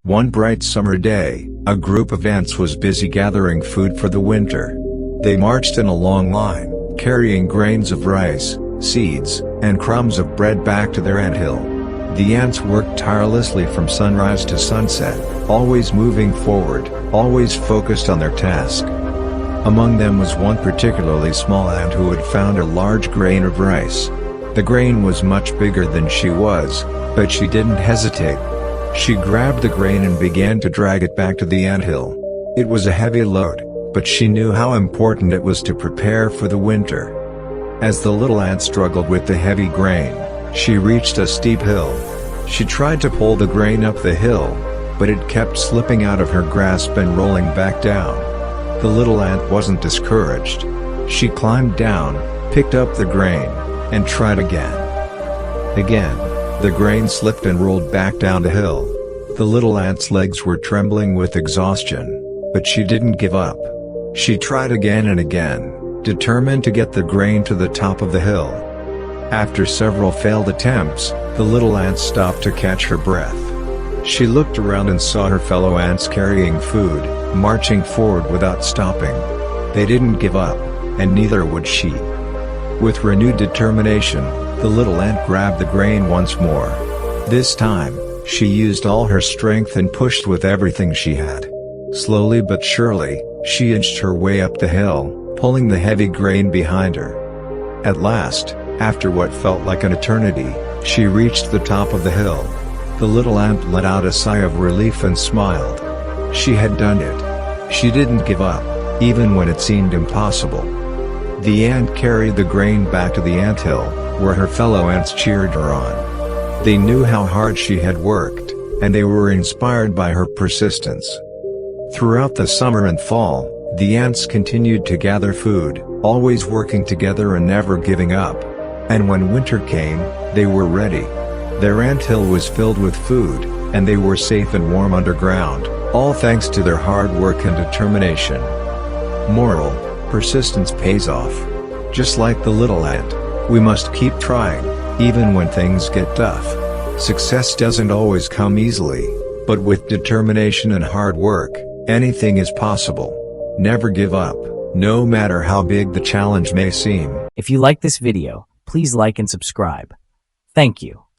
One bright summer day, a group of ants was busy gathering food for the winter. They marched in a long line, carrying grains of rice, seeds, and crumbs of bread back to their anthill. The ants worked tirelessly from sunrise to sunset, always moving forward, always focused on their task. Among them was one particularly small ant who had found a large grain of rice. The grain was much bigger than she was, but she didn't hesitate. She grabbed the grain and began to drag it back to the anthill. It was a heavy load, but she knew how important it was to prepare for the winter. As the little ant struggled with the heavy grain, she reached a steep hill. She tried to pull the grain up the hill, but it kept slipping out of her grasp and rolling back down. The little ant wasn't discouraged. She climbed down, picked up the grain, and tried again. Again, the grain slipped and rolled back down the hill. The little ant's legs were trembling with exhaustion, but she didn't give up. She tried again and again, determined to get the grain to the top of the hill. After several failed attempts, the little ant stopped to catch her breath. She looked around and saw her fellow ants carrying food, marching forward without stopping. They didn't give up, and neither would she. With renewed determination, the little ant grabbed the grain once more. This time, she used all her strength and pushed with everything she had. Slowly but surely, she inched her way up the hill, pulling the heavy grain behind her. At last, after what felt like an eternity, she reached the top of the hill. The little ant let out a sigh of relief and smiled. She had done it. She didn't give up, even when it seemed impossible. The ant carried the grain back to the anthill, where her fellow ants cheered her on. They knew how hard she had worked, and they were inspired by her persistence. Throughout the summer and fall, the ants continued to gather food, always working together and never giving up. And when winter came, they were ready. Their anthill was filled with food, and they were safe and warm underground, all thanks to their hard work and determination. Moral: persistence pays off. Just like the little ant, we must keep trying, even when things get tough. Success doesn't always come easily, but with determination and hard work, anything is possible. Never give up, no matter how big the challenge may seem. If you like this video, please like and subscribe. Thank you.